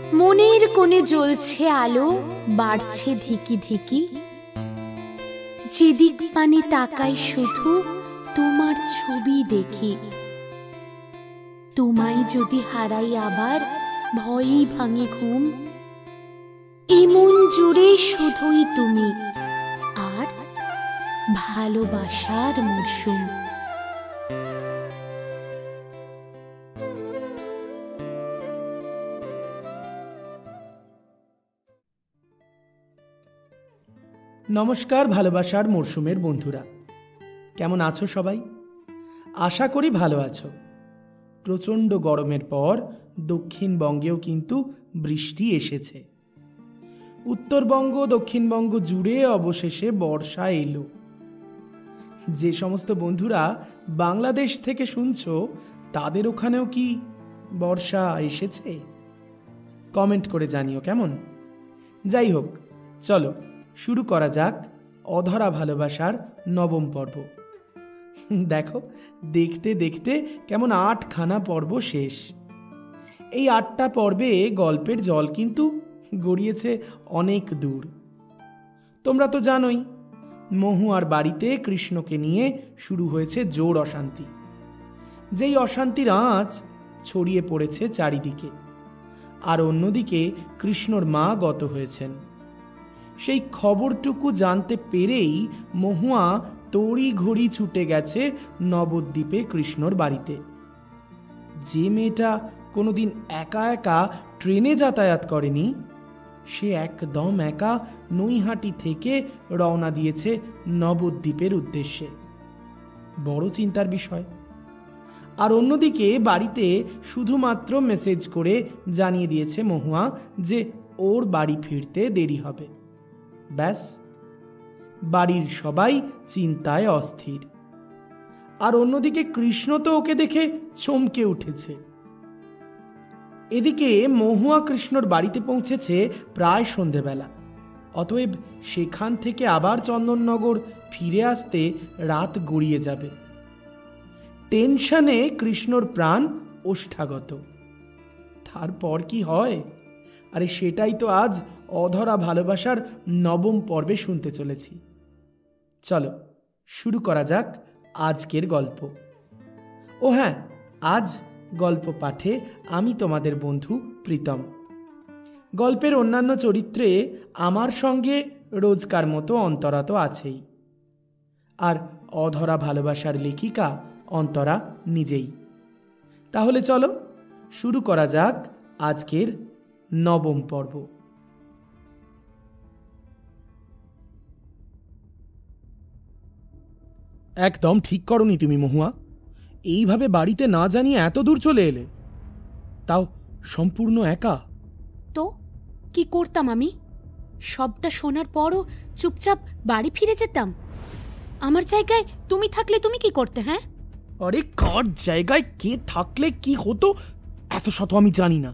মনের কোণে জ্বলছে আলো, বাড়ছে ধিকি ধিকি। যেদিক পানে তাকাই শুধু তোমার ছবি দেখি। তোমায় যদি হারাই আবার ভয়েই ভাঙে ঘুম। এমন জুড়ে শুধুই তুমি আর ভালোবাসার মরশুম। নমস্কার ভালোবাসার মরশুমের বন্ধুরা, কেমন আছো সবাই? আশা করি ভালো আছো। প্রচণ্ড গরমের পর দক্ষিণবঙ্গেও কিন্তু বৃষ্টি এসেছে। উত্তরবঙ্গ দক্ষিণবঙ্গ জুড়ে অবশেষে বর্ষা এলো। যে সমস্ত বন্ধুরা বাংলাদেশ থেকে শুনছো তাদের ওখানেও কি বর্ষা এসেছে? কমেন্ট করে জানিও কেমন। যাই হোক, চলো শুরু করা যাক অধরা ভালোবাসার নবম পর্ব। দেখো, দেখতে দেখতে কেমন 8খানা পর্ব শেষ। এই 8টা পর্বে গল্পের জল কিন্তু গড়িয়েছে অনেক দূর। তোমরা তো জানোই, মহুয়ার বাড়িতে কৃষ্ণকে নিয়ে শুরু হয়েছে জোর অশান্তি। যেই অশান্তির আঁচ ছড়িয়ে পড়েছে চারিদিকে। আর অন্যদিকে কৃষ্ণর মা গত হয়েছেন। সেই খবরটুকু জানতে পেরেই মহুয়া তড়ি ঘড়ি ছুটে গেছে নবদ্বীপে কৃষ্ণর বাড়িতে। যে মেয়েটা কোনোদিন একা একা ট্রেনে যাতায়াত করেনি, সে একদম একা নৈহাটি থেকে রওনা দিয়েছে নবদ্বীপের উদ্দেশ্যে। বড় চিন্তার বিষয়। আর অন্যদিকে বাড়িতে শুধুমাত্র মেসেজ করে জানিয়ে দিয়েছে মহুয়া যে ওর বাড়ি ফিরতে দেরি হবে। ব্যাস, বাড়ির সবাই চিন্তায় অস্থির। আর অন্যদিকে কৃষ্ণ তো ওকে দেখে চমকে উঠেছে। এদিকে মহুয়া কৃষ্ণর বাড়িতে পৌঁছেছে প্রায় সন্ধেবেলা। অতএব সেখান থেকে আবার চন্দননগর ফিরে আসতে রাত গড়িয়ে যাবে। টেনশনে কৃষ্ণর প্রাণ ওষ্ঠাগত। তারপর কি হয়? আরে সেটাই তো আজ অধরা ভালোবাসার নবম পর্বে শুনতে চলেছি। চলো শুরু করা যাক আজকের গল্প। ও হ্যাঁ, আজ গল্প পাঠে আমি তোমাদের বন্ধু প্রীতম। গল্পের অন্যান্য চরিত্রে আমার সঙ্গে রোজকার মতো অন্তরা তো আছেই। আর অধরা ভালোবাসার লেখিকা অন্তরা নিজেই। তাহলে চলো শুরু করা যাক আজকের নবম পর্ব। একদম ঠিক করনি তুমি মহুয়া। এইভাবে বাড়িতে না জানিয়ে এত দূর চলে এলে, তাও সম্পূর্ণ একা। তো কি করতাম আমি? সবটা শোনার পরও চুপচাপ বাড়ি ফিরে যেতাম। আমার জায়গায় তুমি থাকলে তুমি কি করতে? হ্যাঁ, আরে কার জায়গায় কে থাকলে কি হতো এত শত আমি জানি না,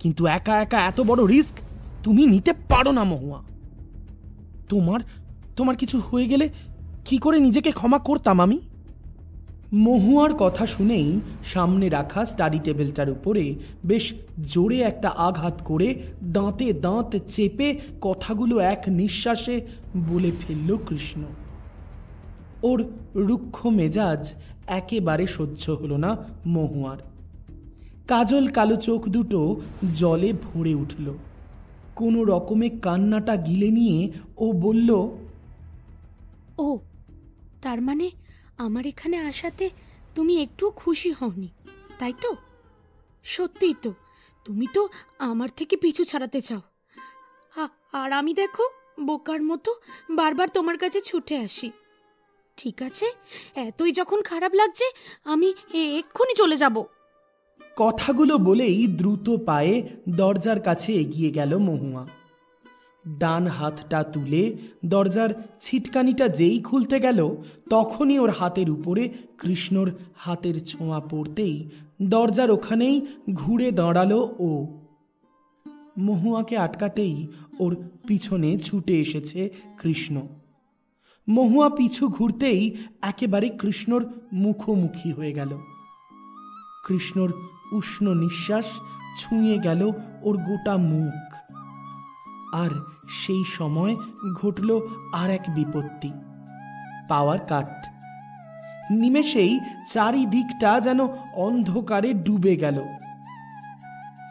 কিন্তু একা একা এত বড় রিস্ক তুমি নিতে পারো না মহুয়া। তোমার কিছু হয়ে গেলে কি করে নিজেকে ক্ষমা করতাম আমি? মহুয়ার কথা শুনেই সামনে রাখা স্টাডি টেবিলটার উপরে বেশ জোরে একটা আঘাত করে দাঁতে দাঁত চেপে কথাগুলো এক নিঃশ্বাসে বলে ফেলল কৃষ্ণ। ওর রুক্ষ মেজাজ একেবারে সহ্য হলো না মহুয়ার। কাজল কালো চোখ দুটো জলে ভরে উঠল। কোনো রকমে কান্নাটা গিলে নিয়ে ও বলল, ও তার মানে আমার এখানে আসাতে তুমি একটু খুশি হওনি, তাই তো? সত্যিই তো, তুমি তো আমার থেকে পিছু ছাড়াতে চাও। আর আমি দেখো বোকার মতো বারবার তোমার কাছে ছুটে আসি। ঠিক আছে, এতই যখন খারাপ লাগছে আমি এক্ষুনি চলে যাব। কথাগুলো বলেই দ্রুত পায়ে দরজার কাছে এগিয়ে গেল মহুয়া। ডান হাতটা তুলে দরজার ছিটকানিটা যেই খুলতে গেল, তখনই ওর হাতের উপরে কৃষ্ণর হাতের ছোঁয়া পড়তেই দরজার ওখানেই ঘুরে দাঁড়ালো ও। মহুয়াকে আটকাতেই ওর পিছনে ছুটে এসেছে কৃষ্ণ। মহুয়া পিছু ঘুরতেই একেবারে কৃষ্ণর মুখোমুখি হয়ে গেল। কৃষ্ণর উষ্ণ নিঃশ্বাস ছুঁয়ে গেল ওর গোটা মুখ। আর সেই সময় ঘটল আর এক বিপত্তি, পাওয়ার কাট। নিমেষেই চারিদিকটা যেন অন্ধকারে ডুবে গেল।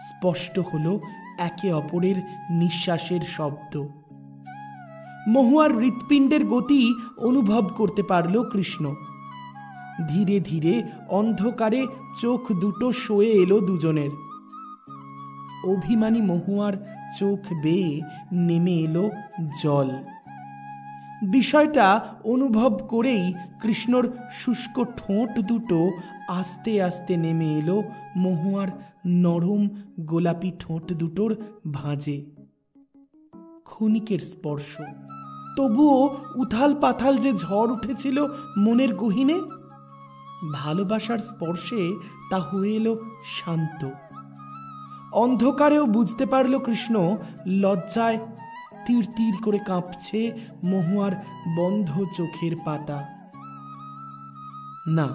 স্পষ্ট হলো একে অপরের নিঃশ্বাসের শব্দ। মহুয়ার হৃৎপিণ্ডের গতি অনুভব করতে পারল কৃষ্ণ। ধীরে ধীরে অন্ধকারে চোখ দুটো সয়ে এলো দুজনের। অভিমানী মহুয়ার চোখ বেয়ে নেমে এলো জল। বিষয়টা অনুভব করেই কৃষ্ণর শুষ্ক ঠোঁট দুটো আস্তে আস্তে নেমে এলো মহুয়ার নরম গোলাপি ঠোঁট দুটোর ভাঁজে। ক্ষণিকের স্পর্শ, তবুও উথাল পাথাল যে ঝড় উঠেছিল মনের গহীনে, ভালোবাসার স্পর্শে তা হয়ে এলো শান্ত। অন্ধকারেও বুঝতে পারল কৃষ্ণ লজ্জায় তীর তীর করে কাঁপছে মহুয়ার বন্ধ চোখের পাতা। না,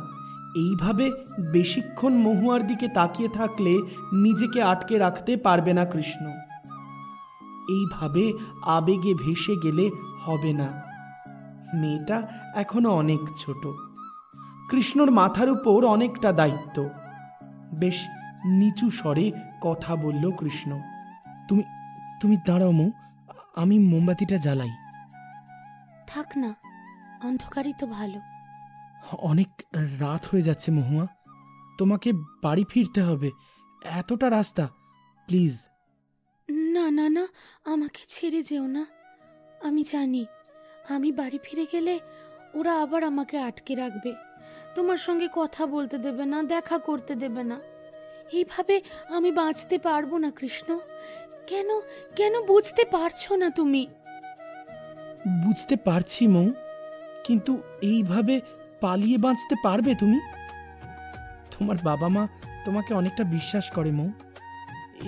এইভাবে বেশিক্ষণ মহুয়ার দিকে তাকিয়ে থাকলে নিজেকে আটকে রাখতে পারবে না কৃষ্ণ। এইভাবে আবেগে ভেসে গেলে হবে না। মেয়েটা এখনো অনেক ছোট। কৃষ্ণর মাথার উপর অনেকটা দায়িত্ব। বেশ নিচু স্বরে কথা বলল কৃষ্ণ। তুমি তুমি দাঁড়াও মৌ, আমি মোমবাতিটা জ্বালাই। থাক না, অন্ধকারই তো ভালো। অনেক রাত হয়ে যাচ্ছে মহুয়া, তোমাকে বাড়ি ফিরতে হবে। এতটা রাস্তা, প্লিজ। না না না, আমাকে ছেড়ে যেও না। আমি জানি আমি বাড়ি ফিরে গেলে ওরা আবার আমাকে আটকে রাখবে, তোমার সঙ্গে কথা বলতে দেবে না, দেখা করতে দেবে না। এইভাবে আমি বাঁচতে পারবো না কৃষ্ণ। কেন কেন বুঝতে পারছো না তুমি? বুঝতে পারছি মৌ, কিন্তু এইভাবে পালিয়ে বাঁচতে পারবে তুমি? তোমার বাবা মা তোমাকে অনেকটা বিশ্বাস করে মৌ।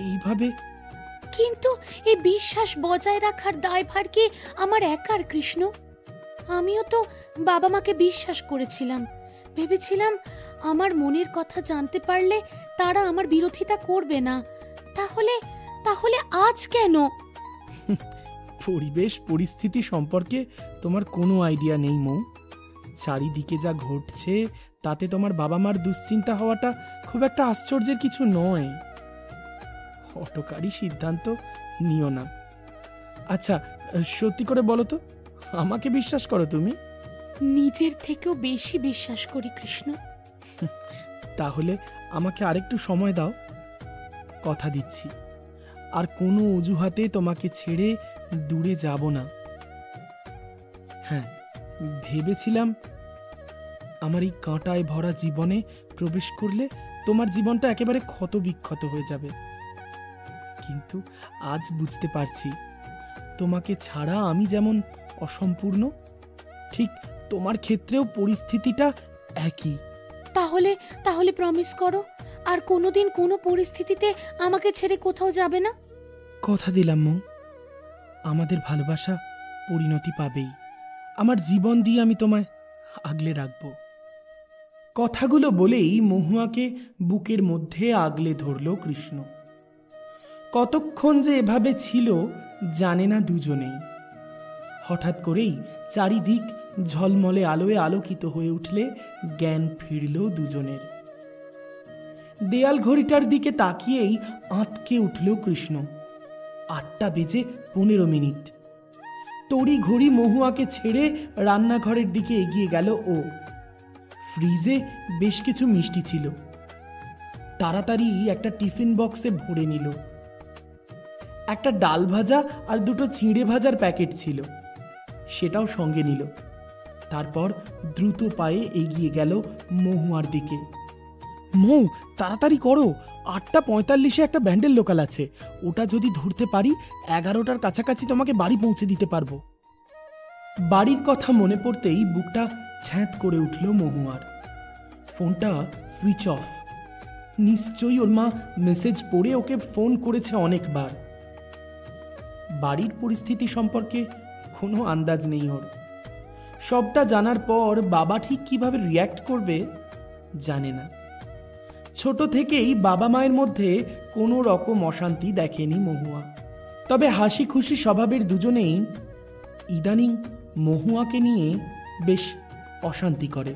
এইভাবে কিন্তু এই বিশ্বাস বজায় রাখার দায়ভার কি আমার একার কৃষ্ণ? আমিও তো বাবা মাকে বিশ্বাস করেছিলাম, ভেবেছিলাম আমার মনের কথা জানতে পারলে তারা আমার বিরোধিতা করবে না। তাহলে তাহলে আজ কেন? পরিবেশ পরিস্থিতি সম্পর্কে তোমার কোনো আইডিয়া নেই মৌ। চারিদিকে যা ঘটছে তাতে তোমার বাবা মার দুশ্চিন্তা হওয়াটা খুব একটা আশ্চর্যের কিছু নয়। হঠকারী সিদ্ধান্ত নিও না। আচ্ছা, সত্যি করে বলো তো, আমাকে বিশ্বাস করো তুমি? নিজের থেকেও বেশি বিশ্বাস করি কৃষ্ণ। তাহলে আমাকে আরেকটু সময় দাও, কথা দিচ্ছি আর কোনো অজুহাতে তোমাকে ছেড়ে দূরে যাব না। হ্যাঁ, ভেবেছিলাম আমার এই কাঁটায় ভরা জীবনে প্রবেশ করলে তোমার জীবনটা একেবারে ক্ষত বিক্ষত হয়ে যাবে, কিন্তু আজ বুঝতে পারছি তোমাকে ছাড়া আমি যেমন অসম্পূর্ণ, ঠিক তোমার ক্ষেত্রেও পরিস্থিতিটা একই। তাহলে তাহলে প্রমিস করো আর কোনোদিন কোনো পরিস্থিতিতে আমাকে ছেড়ে কোথাও যাবে না। কথা দিলাম মৌ, আমাদের ভালোবাসা পরিণতি পাবেই। আমার জীবন দিয়ে আমি তোমায় আগলে রাখব। কথাগুলো বলেই মহুয়াকে বুকের মধ্যে আগলে ধরল কৃষ্ণ। কতক্ষণ যে এভাবে ছিল জানে না দুজনেই। হঠাৎ করেই চারিদিক ঝলমলে আলোয় আলোকিত হয়ে উঠলে জ্ঞান ফিরল দুজনের। দেয়াল ঘড়িটার দিকে তাকিয়েই আঁতকে উঠল কৃষ্ণ। 8:15। তড়ি ঘড়ি মহুয়াকে ছেড়ে রান্নাঘরের দিকে এগিয়ে গেল ও। ফ্রিজে বেশ কিছু মিষ্টি ছিল, তাড়াতাড়ি একটা টিফিন বক্সে ভরে নিল। একটা ডাল ভাজা আর দুটো চিঁড়ে ভাজার প্যাকেট ছিল, সেটাও সঙ্গে নিল। তারপর দ্রুত পায়ে এগিয়ে গেল মহুয়ার দিকে। মৌ, তাড়াতাড়ি করো, 8:45 একটা ব্যান্ডেল লোকাল আছে, ওটা যদি ধরতে পারি 11টার কাছাকাছি তোমাকে বাড়ি পৌঁছে দিতে পারবো। বাড়ির কথা মনে পড়তেই বুকটা ছ্যাঁত করে উঠল মহুয়ার। ফোনটা সুইচ অফ। নিশ্চয়ই ওর মা মেসেজ পড়ে ওকে ফোন করেছে অনেকবার। বাড়ির পরিস্থিতি সম্পর্কে কোনো আন্দাজ নেই ওর। সবটা জানার পর বাবা ঠিক কিভাবে রিয়্যাক্ট করবে জানে না। ছোট থেকেই বাবা মায়ের মধ্যে কোনো রকম অশান্তি দেখেনি মহুয়া। তবে হাসি খুশি স্বভাবের দুজনেই ইদানিং মহুয়াকে নিয়ে বেশ অশান্তি করে।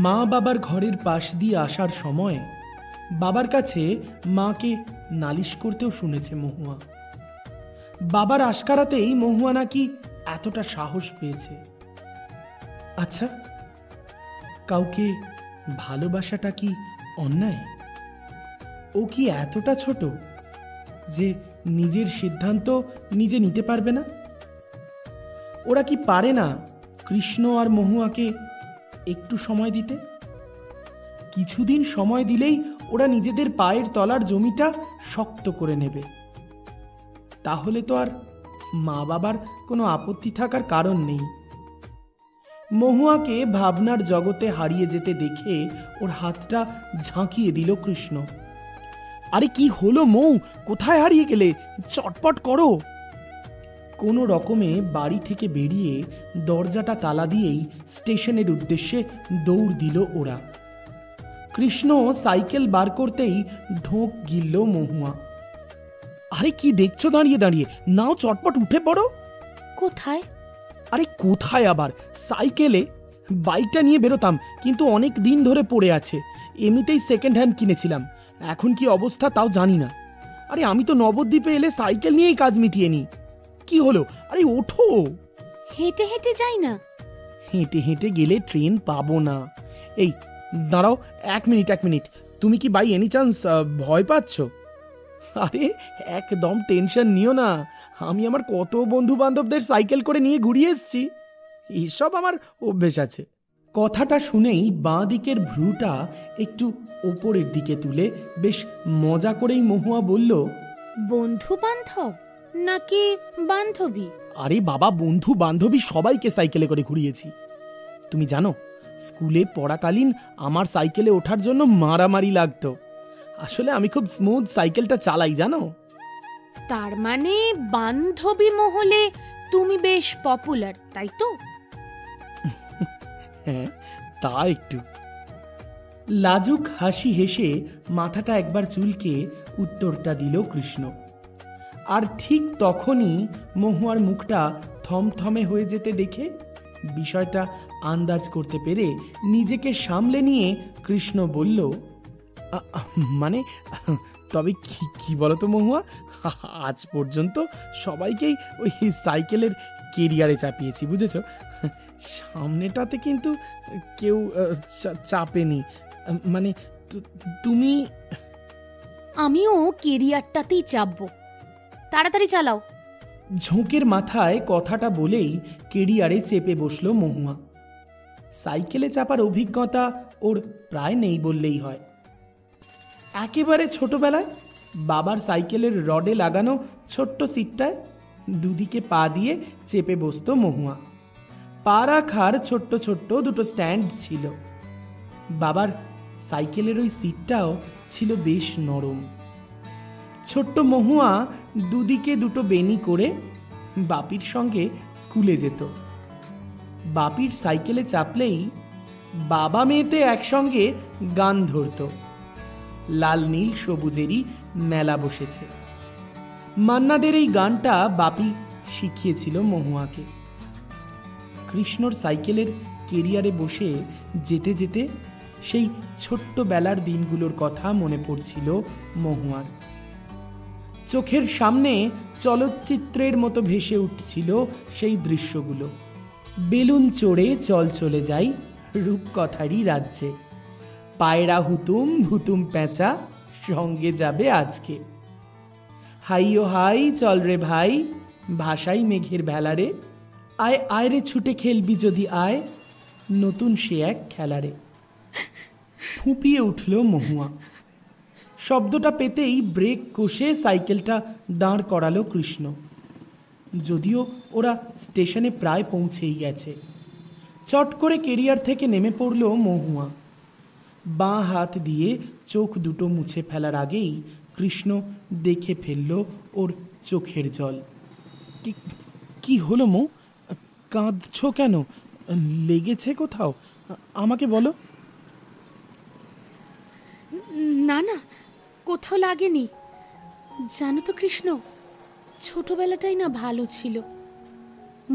মা বাবার ঘরের পাশ দিয়ে আসার সময় বাবার কাছে মাকে নালিশ করতেও শুনেছে মহুয়া। বাবার আশকারাতেই মহুয়া নাকি এতটা সাহস পেয়েছে। আচ্ছা, কাউকে ভালোবাসাটা কি অন্যায়? ও কি এতটা ছোট যে নিজের সিদ্ধান্ত নিজে নিতে পারবে না? ওরা কি পারে না কৃষ্ণ আর মহুয়াকে একটু সময় দিতে? কিছুদিন সময় দিলেই ওরা নিজেদের পায়ের তলার জমিটা শক্ত করে নেবে। তাহলে তো আর মা বাবার কোনো আপত্তি থাকার কারণ নেই। মহুয়াকে ভাবনার জগতে হারিয়ে যেতে দেখে ওর হাতটা ঝাঁকিয়ে দিল কৃষ্ণ। আরে কি হলো মৌ, কোথায় হারিয়ে গেলে? চটপট করো। কোনো রকমে বাড়ি থেকে বেরিয়ে দরজাটা তালা দিয়েই স্টেশনের উদ্দেশ্যে দৌড় দিল ওরা। কৃষ্ণ সাইকেল বার করতেই ঢোক গিলল মহুয়া। আরে কি দেখছো দাঁড়িয়ে দাঁড়িয়ে? নাও চটপট উঠে পড়ো। কোথায়? আরে কোথায় আবার, সাইকেলে। বাইকটা নিয়ে বেরোতাম, কিন্তু অনেক দিন ধরে পড়ে আছে। এমনিতেই সেকেন্ড হ্যান্ড কিনেছিলাম, এখন কি অবস্থা তাও জানি না। আরে আমি তো নবদ্বীপে এলে সাইকেল নিয়েই কাজ মিটিয়ে নি। কি হলো? আরে ওঠো। হেঁটে হেঁটে যাই না। হেঁটে হেঁটে গেলে ট্রেন পাবো না। এই দাঁড়াও, এক মিনিট। তুমি কি বাই এনি চান্স ভয় পাচ্ছ? আরে একদম টেনশন নিও না, আমি আমার কত বন্ধু বান্ধবদের সাইকেল করে নিয়ে ঘুরিয়ে এসছি। এসব আমার অভ্যেস আছে। কথাটা শুনেই বাঁ দিকের ভ্রুটা একটু ওপরের দিকে তুলে বেশ মজা করেই মহুয়া বলল, বন্ধু বান্ধব নাকি বান্ধবী? আরে বাবা, বন্ধু বান্ধবী সবাইকে সাইকেলে করে ঘুরিয়েছি। তুমি জানো, স্কুলে পড়াকালীন আমার সাইকেলে ওঠার জন্য মারামারি লাগতো। আসলে আমি খুব স্মুথ সাইকেলটা চালাই, জানো। তার মানে বান্ধবী মহলে তুমি বেশ পপুলার, তাই তো? হ্যাঁ, তা একটু। লাজুক হাসি হেসে মাথাটা একবার চুলকে উত্তরটা দিল কৃষ্ণ। আর ঠিক তখনই মহুয়ার মুখটা থমথমে হয়ে যেতে দেখে বিষয়টা আন্দাজ করতে পেরে নিজেকে সামলে নিয়ে কৃষ্ণ বলল, মানে তবে কি বলতো মহুয়া, আজ পর্যন্ত সবাইকেই ওই সাইকেলের কেরিয়ারে চাপিয়েছি, বুঝেছ। সামনেটাতে কিন্তু কেউ চাপেনি। মানে তুমি। আমিও কেরিয়ারটাতেই চাপবো, তাড়াতাড়ি চালাও। ঝোঁকের মাথায় কথাটা বলেই কেরিয়ারে চেপে বসল মহুয়া। সাইকেলে চাপার অভিজ্ঞতা ওর প্রায় নেই বললেই হয়। একেবারে ছোটবেলায় বাবার সাইকেলের রডে লাগানো ছোট্ট সিটটায় দুদিকে পা দিয়ে চেপে বসত মহুয়া। পা রাখার ছোট্ট ছোট্ট দুটো স্ট্যান্ড ছিল। বাবার সাইকেলের ওই সিটটাও ছিল বেশ নরম। ছোট্ট মহুয়া দুদিকে দুটো বেনি করে বাপির সঙ্গে স্কুলে যেত। বাপির সাইকেলে চাপলেই বাবা মেয়েতে একসঙ্গে গান ধরত। লাল নীল সবুজেরই মেলা বসেছে। মান্নাদের এই গানটা বাপি শিখিয়েছিল মহুয়াকে। কৃষ্ণর সাইকেলের কেরিয়ারে বসে যেতে যেতে সেই ছোট্ট বেলার দিনগুলোর কথা মনে পড়ছিল মহুয়ার। চোখের সামনে চলচ্চিত্রের মতো ভেসে উঠছিল সেই দৃশ্যগুলো। বেলুন চড়ে চল চলে যাই রূপকথারই রাজ্যে, পায়রা হুতুম ভুতুম পেঁচা সঙ্গে যাবে আজকে, হাই ও হাই চল রে ভাই ভাষাই মেঘের ভেলারে, আয় আয় রে ছুটে খেলবি যদি আয় নতুন সে এক খেলারে। ফুঁপিয়ে উঠল মহুয়া। শব্দটা পেতেই ব্রেক কষে সাইকেলটা দাঁড় করালো কৃষ্ণ। যদিও ওরা স্টেশনে প্রায় পৌঁছেই গেছে। চট করে কেরিয়ার থেকে নেমে পড়ল মহুয়া। বাঁ হাত দিয়ে চোখ দুটো মুছে ফেলার আগেই কৃষ্ণ দেখে ফেলল ওর চোখের জল। কি হলো মৌ, কাঁদছ কেন? লেগেছে কোথাও? আমাকে বলো। না না, কোথাও লাগেনি। জানো তো কৃষ্ণ, ছোটবেলাটাই না ভালো ছিল।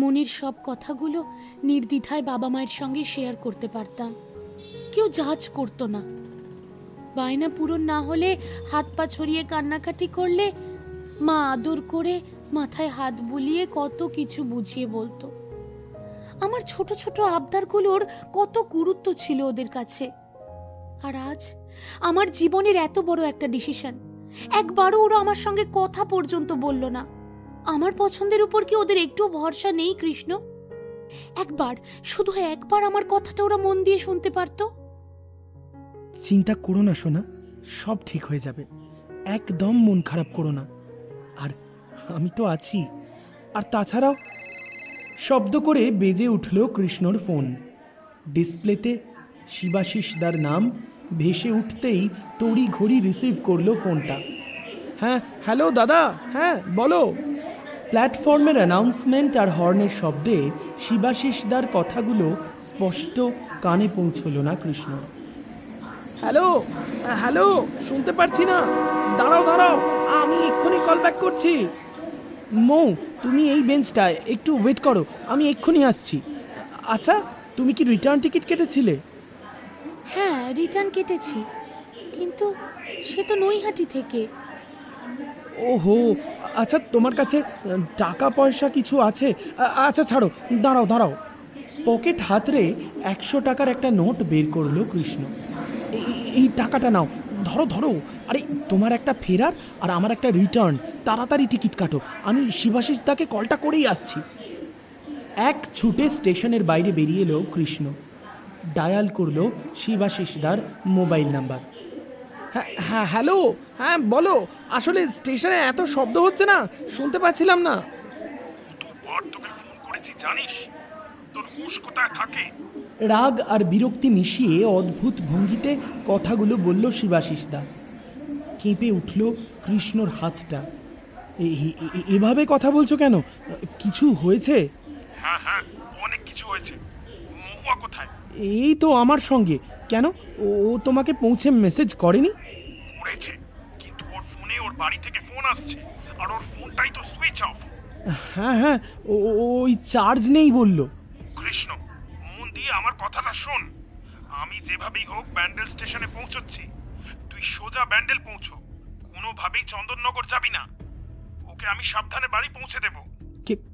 মনের সব কথাগুলো নির্দ্বিধায় বাবা মায়ের সঙ্গে শেয়ার করতে পারতাম। কেউ জাজ করতো না। বায়না পূরণ না হলে হাত পা ছড়িয়ে কান্নাকাটি করলে মা আদর করে মাথায় হাত বুলিয়ে কত কিছু বুঝিয়ে বলতো। আমার ছোট ছোট আবদারগুলোর কত গুরুত্ব ছিল ওদের কাছে। আর আজ আমার জীবনের এত বড় একটা ডিসিশন, একবারও ওরা আমার সঙ্গে কথা পর্যন্ত বলল না। আমার পছন্দের উপর কি ওদের একটু ভরসা নেই কৃষ্ণ? একবার, শুধু একবার আমার কথাটা ওরা মন দিয়ে শুনতে পারতো। চিন্তা করো না সোনা, সব ঠিক হয়ে যাবে। একদম মন খারাপ করো না। আর আমি তো আছি। আর তাছাড়াও শব্দ করে বেজে উঠল কৃষ্ণর ফোন। ডিসপ্লেতে শিবাশিসদার নাম ভেসে উঠতেই তড়ি ঘড়ি রিসিভ করলো ফোনটা। হ্যাঁ, হ্যালো দাদা, হ্যাঁ বলো। প্ল্যাটফর্মের অ্যানাউন্সমেন্ট আর হর্নের শব্দে শিবাশিসদার কথাগুলো স্পষ্ট কানে পৌঁছল না কৃষ্ণ। হ্যালো, হ্যালো, শুনতে পারছি না। দাঁড়াও দাঁড়াও, আমি এক্ষুনি কল ব্যাক করছি। মৌ, তুমি এই বেঞ্চটায় একটু ওয়েট করো, আমি এক্ষুনি আসছি। আচ্ছা, তুমি কি রিটার্ন টিকিট কেটেছিলে? হ্যাঁ, রিটার্ন কেটেছি, কিন্তু সে তো নৈহাটি থেকে। ওহো, আচ্ছা, তোমার কাছে টাকা পয়সা কিছু আছে? আচ্ছা ছাড়ো, দাঁড়াও দাঁড়াও। পকেট হাতড়ে 100 টাকার একটা নোট বের করলো কৃষ্ণ। এই টাকাটা নাও, ধরো ধরো। আরে, তোমার একটা ফেরার আর আমার একটা রিটার্ন। তাড়াতাড়ি টিকিট কাটো, আমি শিবাশিসদাকে কলটা করেই আসছি। এক ছুটে স্টেশনের বাইরে বেরিয়ে এলো কৃষ্ণ। ডায়াল করলো শিবাশিসদার মোবাইল নাম্বার। হ্যাঁ হ্যাঁ, হ্যালো, হ্যাঁ বলো। আসলে স্টেশনে এত শব্দ হচ্ছে না, শুনতে পাচ্ছিলাম না। কতবার তোকে ফোন করেছি জানিস? তোর হুঁশ কোথায় থাকে? রাগ আর বিরক্তি মিশিয়ে অদ্ভুত ভঙ্গিতে কথাগুলো বলল শিবাশিসদা। কেঁপে উঠল কৃষ্ণর হাতটা। এভাবে কথা বলছো কেন? কিছু হয়েছে? হ্যাঁ হ্যাঁ, অনেক কিছু হয়েছে। মহুয়া কোথায়? এই তো আমার সঙ্গে। কেন, ও তোমাকে পৌঁছে মেসেজ করেনি? করেছে, কিন্তু ওর ফোনে ওর বাড়ি থেকে ফোন আসছে, আর ওর ফোনটাই তো সুইচ অফ। হ্যাঁ হ্যাঁ, ওই চার্জ নেই বলল। কৃষ্ণ, মন দিয়ে আমার কথাটা শোন। আমি যেভাবেই হোক ব্যান্ডেল স্টেশনে পৌঁছচ্ছি। তুই সোজা ব্যান্ডেল পৌঁছো, কোনোভাবেই চন্দননগর যাবি না। ওকে আমি সাবধানে বাড়ি পৌঁছে দেব।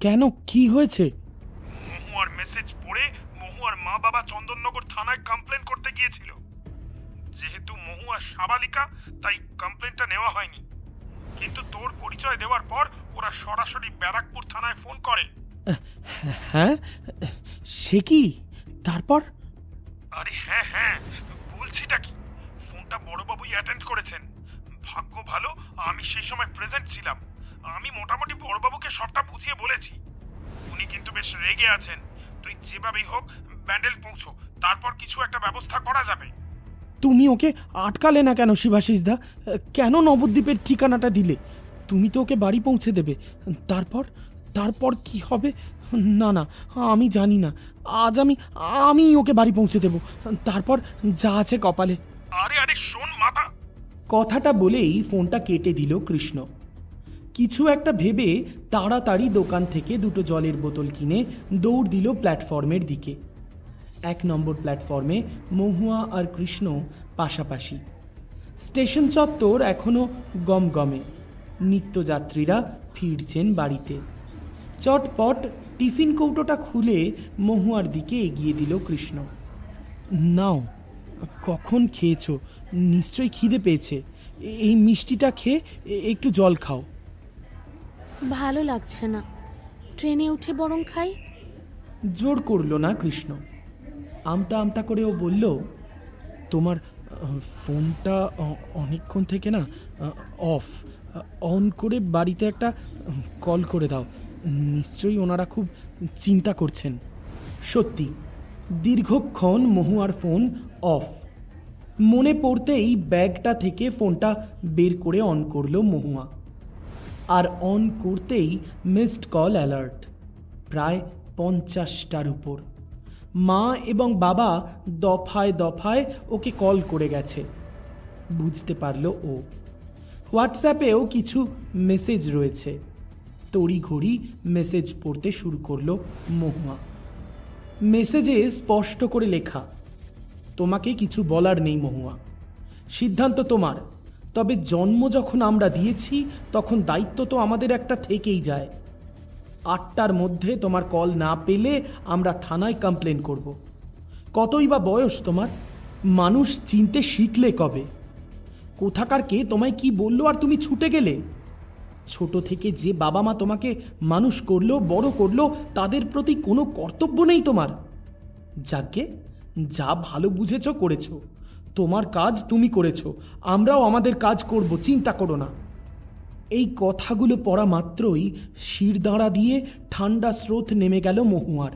কেন, কি হয়েছে? মহুয়ার মেসেজ পড়ে মহুয়ার মা বাবা চন্দননগর থানায় কমপ্লেন করতে গিয়েছিল। যেহেতু মহুয়া সাবালিকা, তাই কমপ্লেনটা নেওয়া হয়নি। কিন্তু তোর পরিচয় দেওয়ার পর ওরা সরাসরি ব্যারাকপুর থানায় ফোন করে। হ্যাঁ, সে কি? তারপর? আরে হ্যাঁ হ্যাঁ, বলছিটা কি, ফোনটা বড়বাবুই অ্যাটেন্ড করেছেন। ভাগ্য ভালো আমি সেই সময় প্রেজেন্ট ছিলাম। আমি মোটামুটি বড়বাবুকে সবটা বুঝিয়ে বলেছি। উনি কিন্তু বেশ রেগে আছেন। তুই যেভাবেই হোক ব্যান্ডেল পৌঁছো, তারপর কিছু একটা ব্যবস্থা করা যাবে। তুমি ওকে আটকালে না কেন শিবাশিসদা? কেন নবদ্বীপের ঠিকানাটা দিলে? তুমি তো ওকে বাড়ি পৌঁছে দেবে। তারপর তারপর কি হবে? না না, আমি জানি না। আজ আমি ওকে বাড়ি পৌঁছে দেব, তারপর যা আছে কপালে। আরে আরে শোন মাথা। কথাটা বলেই ফোনটা কেটে দিল কৃষ্ণ। কিছু একটা ভেবে তাড়াতাড়ি দোকান থেকে দুটো জলের বোতল কিনে দৌড় দিল প্ল্যাটফর্মের দিকে। 1 নম্বর প্ল্যাটফর্মে মহুয়া আর কৃষ্ণ পাশাপাশি। স্টেশন চত্বর এখনো গমগমে। নিত্যযাত্রীরা ফিরছেন বাড়িতে। চটপট টিফিন কৌটোটা খুলে মহুয়ার দিকে এগিয়ে দিল কৃষ্ণ। নাও, কখন খেয়েছো? নিশ্চয়ই খিদে পেয়েছে। এই মিষ্টিটা খেয়ে একটু জল খাও। ভালো লাগছে না, ট্রেনে উঠে বরং খাই। জোর করল না কৃষ্ণ। আমতা আমতা করে ও বলল, তোমার ফোনটা অনেকক্ষণ থেকে না অফ। অন করে বাড়িতে একটা কল করে দাও। নিশ্চয়ই ওনারা খুব চিন্তা করছেন। সত্যি, দীর্ঘক্ষণ মহুয়ার ফোন অফ। মনে পড়তেই ব্যাগটা থেকে ফোনটা বের করে অন করলো মহুয়া। আর অন করতেই মিসড কল অ্যালার্ট, প্রায় 50টার উপর। মা এবং বাবা দফায় দফায় ওকে কল করে গেছে। বুঝতে পারল ও হোয়াটসঅ্যাপেও কিছু মেসেজ রয়েছে। তড়িঘড়ি মেসেজ পড়তে শুরু করলো মহুয়া। মেসেজে স্পষ্ট করে লেখা, তোমাকে কিছু বলার নেই মহুয়া, সিদ্ধান্ত তোমার। তবে জন্ম যখন আমরা দিয়েছি তখন দায়িত্ব তো আমাদের একটা থেকেই যায়। 8টার মধ্যে তোমার কল না পেলে আমরা থানায় কমপ্লেন করব। কতই বা বয়স তোমার? মানুষ চিনতে শিখলে কবে? কোথাকার কে তোমায় কি বললো আর তুমি ছুটে গেলে? ছোট থেকে যে বাবা মা তোমাকে মানুষ করলো, বড় করলো, তাদের প্রতি কোনো কর্তব্য নেই তোমার? যাকে যা ভালো বুঝেছ করেছো, তোমার কাজ তুমি করেছো, আমরাও আমাদের কাজ করব, চিন্তা করো না। এই কথাগুলো পড়া মাত্রই শিরদাঁড়া দিয়ে ঠান্ডা স্রোত নেমে গেল মহুয়ার।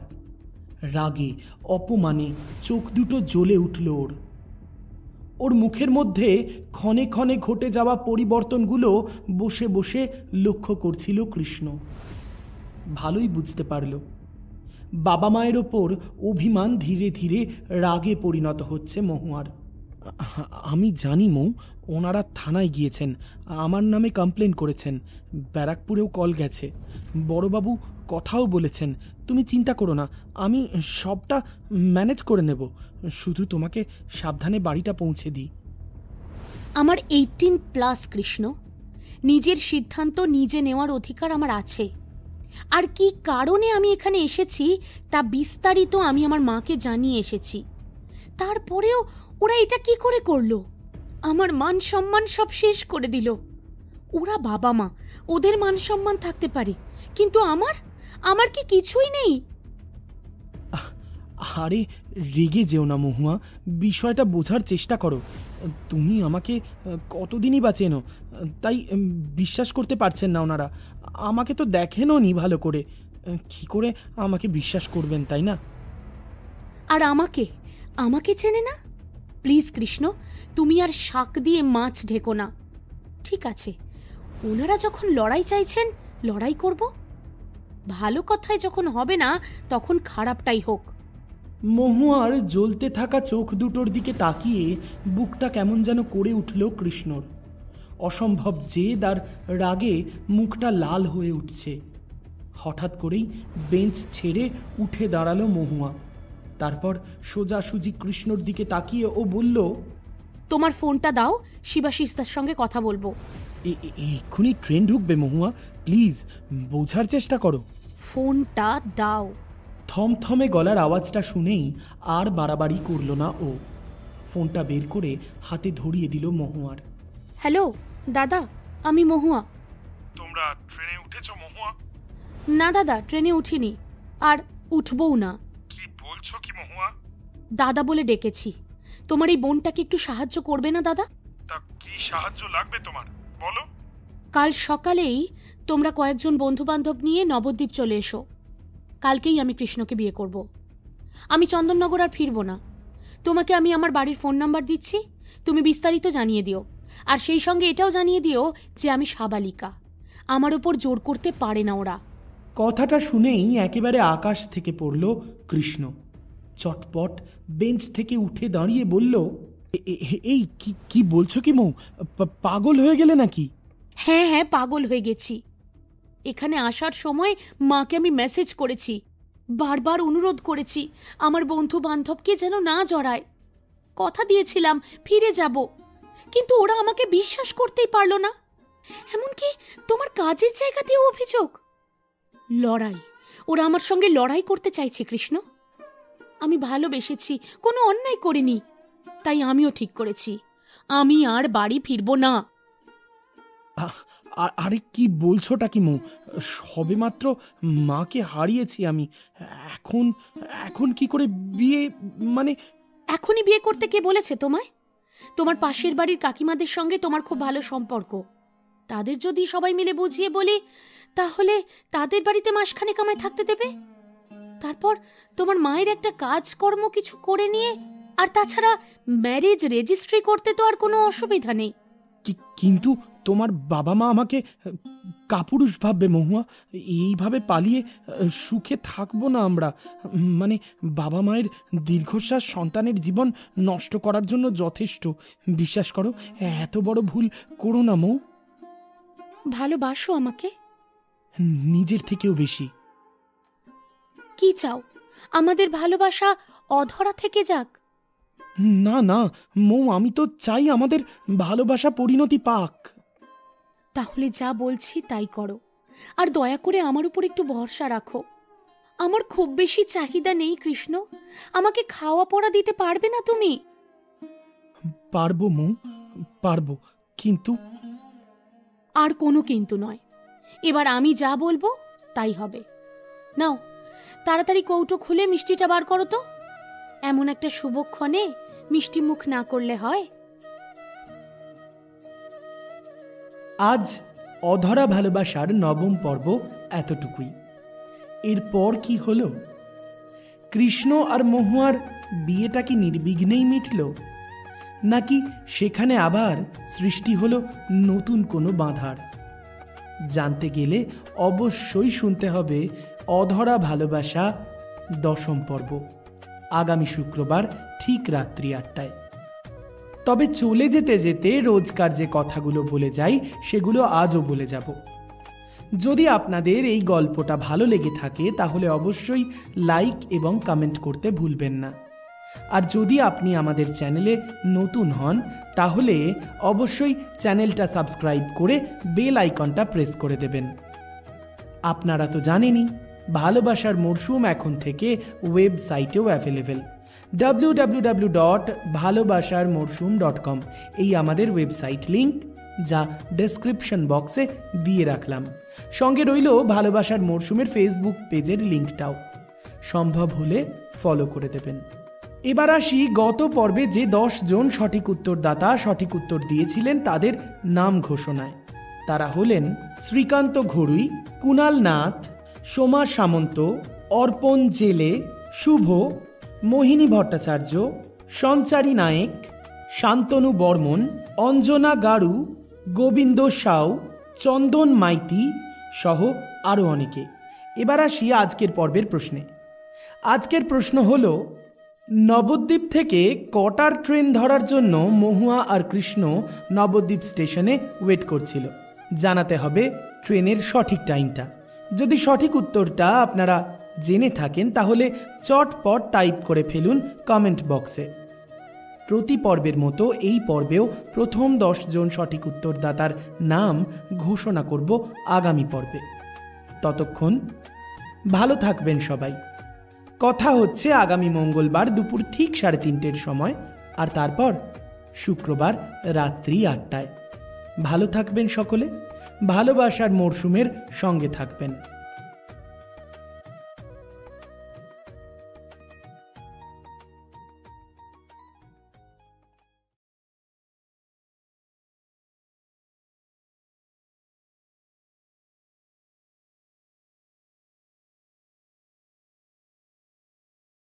রাগে অপমানে চোখ দুটো জ্বলে উঠল ওর মুখের মধ্যে ক্ষণে ক্ষণে ঘটে যাওয়া পরিবর্তনগুলো বসে বসে লক্ষ্য করছিল কৃষ্ণ। ভালোই বুঝতে পারল বাবা মায়ের ওপর অভিমান ধীরে ধীরে রাগে পরিণত হচ্ছে মহুয়ার। আমি জানি মৌ, ওনারা থানায় গিয়েছেন, আমার নামে কমপ্লেন করেছেন, ব্যারাকপুরেও কল গেছে, বড়বাবু কথাও বলেছেন। তুমি চিন্তা করো না, আমি সবটা ম্যানেজ করে নেব। শুধু তোমাকে সাবধানে বাড়িটা পৌঁছে দিই। আমার 18+ কৃষ্ণ, নিজের সিদ্ধান্ত নিজে নেওয়ার অধিকার আমার আছে। আর কি কারণে আমি এখানে এসেছি তা বিস্তারিত আমি আমার মাকে জানিয়ে এসেছি। তারপরেও ওরা এটা কি করে করলো? আমার মান সম্মান সব শেষ করে দিল। ওরা বাবা মা, ওদের মান সম্মান থাকতে পারে, কিন্তু আমার কি কিছুই নেই? আরে রেগে যেও না মহুয়া, বিষয়টা বোঝার চেষ্টা করো। তুমি আমাকে কতদিনই বা চেনো, তাই বিশ্বাস করতে পারছেন না ওনারা। আমাকে তো দেখেনও নি ভালো করে, কি করে আমাকে বিশ্বাস করবেন, তাই না? আর আমাকে চেনে না? প্লিজ কৃষ্ণ, তুমি আর শাক দিয়ে মাছ ঢেকো না। ঠিক আছে, ওনারা যখন লড়াই চাইছেন, লড়াই করব। ভালো কথায় যখন হবে না, তখন খারাপটাই হোক। মহুয়ার জ্বলতে থাকা চোখ দুটোর দিকে তাকিয়ে বুকটা কেমন যেন করে উঠল কৃষ্ণর। অসম্ভব জেদ আর রাগে মুখটা লাল হয়ে উঠছে। হঠাৎ করেই বেঞ্চ ছেড়ে উঠে দাঁড়ালো মহুয়া। তারপর সোজাসুজি কৃষ্ণর দিকে তাকিয়ে ও বলল, তোমার ফোনটা দাও, শিবাশিস্তার সঙ্গে কথা বলবো। এক্ষুনি ট্রেন ঢুকবে মহুয়া, প্লিজ বোঝার চেষ্টা করো। ফোনটা দাও। থমথমে গলার আওয়াজটা শুনেই আর বাড়াবাড়ি করল না ও। ফোনটা বের করে হাতে ধরিয়ে দিল মহুয়ার। হ্যালো দাদা, আমি মহুয়া। তোমরা ট্রেনে উঠেছো মহুয়া? না দাদা, ট্রেনে উঠিনি, আর উঠবও না। কি বলছো কি মহুয়া? দাদা বলে ডেকেছি। তোমার এই বোনটাকে একটু সাহায্য করবে না দাদা? তা কি সাহায্য লাগবে তোমার, বলো। কাল সকালেই তোমরা কয়েকজন বন্ধু বান্ধব নিয়ে নবদ্বীপ চলে এসো। কালকেই আমি কৃষ্ণকে বিয়ে করব। আমি চন্দননগর আর ফিরব না। তোমাকে আমি আমার বাড়ির ফোন নাম্বার দিচ্ছি, তুমি বিস্তারিত জানিয়ে দিও। আর সেই সঙ্গে এটাও জানিয়ে দিও যে আমি সাবালিকা, আমার ওপর জোর করতে পারে না ওরা। কথাটা শুনেই একেবারে আকাশ থেকে পড়ল কৃষ্ণ। চটপট বেঞ্চ থেকে উঠে দাঁড়িয়ে বলল, এই কি বলছো কি মৌ? পাগল হয়ে গেলে নাকি? হ্যাঁ, পাগল হয়ে গেছি। এখানে আসার সময় মাকে আমি মেসেজ করেছি, বারবার অনুরোধ করেছি আমার বন্ধু বান্ধবকে যেন না জড়ায়। কথা দিয়েছিলাম ফিরে যাব, কিন্তু ওরা আমাকে বিশ্বাস করতেই পারলো না। এমনকি তোমার কাজের জায়গাতেও অভিযোগ। লড়াই, ওরা আমার সঙ্গে লড়াই করতে চাইছে কৃষ্ণ। আমি ভালোবেসেছি, কোনো অন্যায় করিনি, তাই আমিও ঠিক করেছি আমি আর বাড়ি ফিরব না। আরে কি বলছোটা কি মৌ? সবে মাত্র মাকে হারিয়েছি আমি, এখন কি করে বিয়ে? মানে এখনই বিয়ে করতে কে বলেছে তোমায়? তোমার পাশের বাড়ির কাকিমাদের সঙ্গে তোমার খুব ভালো সম্পর্ক। তাদের যদি সবাই মিলে বুঝিয়ে বলি, তাহলে তাদের বাড়িতে মাসখানেক আমায় থাকতে দেবে। তারপর তোমার মায়ের একটা কাজকর্ম কিছু করে নিয়ে, আর তাছাড়া ম্যারেজ রেজিস্ট্রি করতে তো আর কোনো অসুবিধা নেই। কিন্তু তোমার বাবা মা আমাকে কাপুরুষ ভাববে মহুয়া। এইভাবে পালিয়ে সুখে থাকবো না আমরা। মানে বাবা মায়ের দীর্ঘশ্বাস সন্তানের জীবন নষ্ট করার জন্য যথেষ্ট। বিশ্বাস করো, এত বড় ভুল করো না মৌ। ভালোবাসো আমাকে? নিজের থেকেও বেশি। কি চাও, আমাদের ভালোবাসা অধরা থেকে যাক? না না মৌ, আমি তো চাই আমাদের ভালোবাসা পরিণতি পাক। তাহলে যা বলছি তাই করো, আর দয়া করে আমার উপর একটু ভরসা রাখো। আমার খুব বেশি চাহিদা নেই কৃষ্ণ, আমাকে খাওয়া পড়া দিতে পারবে না তুমি? পারবো মৌ, পারবো, কিন্তু। আর কোনো কিন্তু নয়, এবার আমি যা বলবো তাই হবে। নাও তাড়াতাড়ি কৌটো খুলে মিষ্টিটা বার করো তো। এমন একটা শুভক্ষণে মিষ্টি মুখ না করলে হয়? আজ অধরা ভালোবাসার নবম পর্ব এতটুকুই। এরপর কি হলো? কৃষ্ণ আর মহুয়ার বিয়েটা কি নির্বিঘ্নেই মিটল, নাকি সেখানে আবার সৃষ্টি হলো নতুন কোনো বাধার? জানতে গেলে অবশ্যই শুনতে হবে অধরা ভালোবাসা 10ম পর্ব, আগামী শুক্রবার ঠিক রাত্রি 8টায়। তবে চলে যেতে যেতে রোজকার যে কথাগুলো বলে যাই সেগুলো আজও বলে যাব। যদি আপনাদের এই গল্পটা ভালো লেগে থাকে তাহলে অবশ্যই লাইক এবং কমেন্ট করতে ভুলবেন না। আর যদি আপনি আমাদের চ্যানেলে নতুন হন তাহলে অবশ্যই চ্যানেলটা সাবস্ক্রাইব করে বেল আইকনটা প্রেস করে দেবেন। আপনারা তো জানেনই ভালোবাসার মরশুম এখন থেকে ওয়েবসাইটেও অ্যাভেলেবেল। www.bhalobasharmorsum.com এই আমাদের ওয়েবসাইট লিংক, যা ডেসক্রিপশন বক্সে দিয়ে রাখলাম। সঙ্গে রইল ভালোবাসার মরশুমের ফেসবুক পেজের লিংকটাও, সম্ভব হলে ফলো করে দেবেন। এবার আসি গত পর্বে যে 10 জন সঠিক উত্তরদাতা সঠিক উত্তর দিয়েছিলেন তাদের নাম ঘোষণায়। তারা হলেন শ্রীকান্ত ঘড়ুই, কুণাল নাথ, সোমা সামন্ত, অর্পণ জেলে, শুভ, মোহিনী ভট্টাচার্য, সঞ্চারী নায়েক, শান্তনু বর্মন, অঞ্জনা গাড়ু, গোবিন্দ সাউ, চন্দন মাইতি সহ আরও অনেকে। এবার আসি আজকের পর্বের প্রশ্নে। আজকের প্রশ্ন হল, নবদ্বীপ থেকে কটার ট্রেন ধরার জন্য মহুয়া আর কৃষ্ণ নবদ্বীপ স্টেশনে ওয়েট করছিল? জানাতে হবে ট্রেনের সঠিক টাইমটা। যদি সঠিক উত্তরটা আপনারা জেনে থাকেন তাহলে চটপট টাইপ করে ফেলুন কমেন্ট বক্সে। প্রতি পর্বের মতো এই পর্বেও প্রথম 10 জন সঠিক উত্তরদাতার নাম ঘোষণা করব আগামী পর্বে। ততক্ষণ ভালো থাকবেন সবাই। কথা হচ্ছে আগামী মঙ্গলবার দুপুর ঠিক 3:30 সময়, আর তারপর শুক্রবার রাত্রি 8টায়। ভালো থাকবেন সকলে, ভালোবাসার মরশুমের সঙ্গে থাকবেন।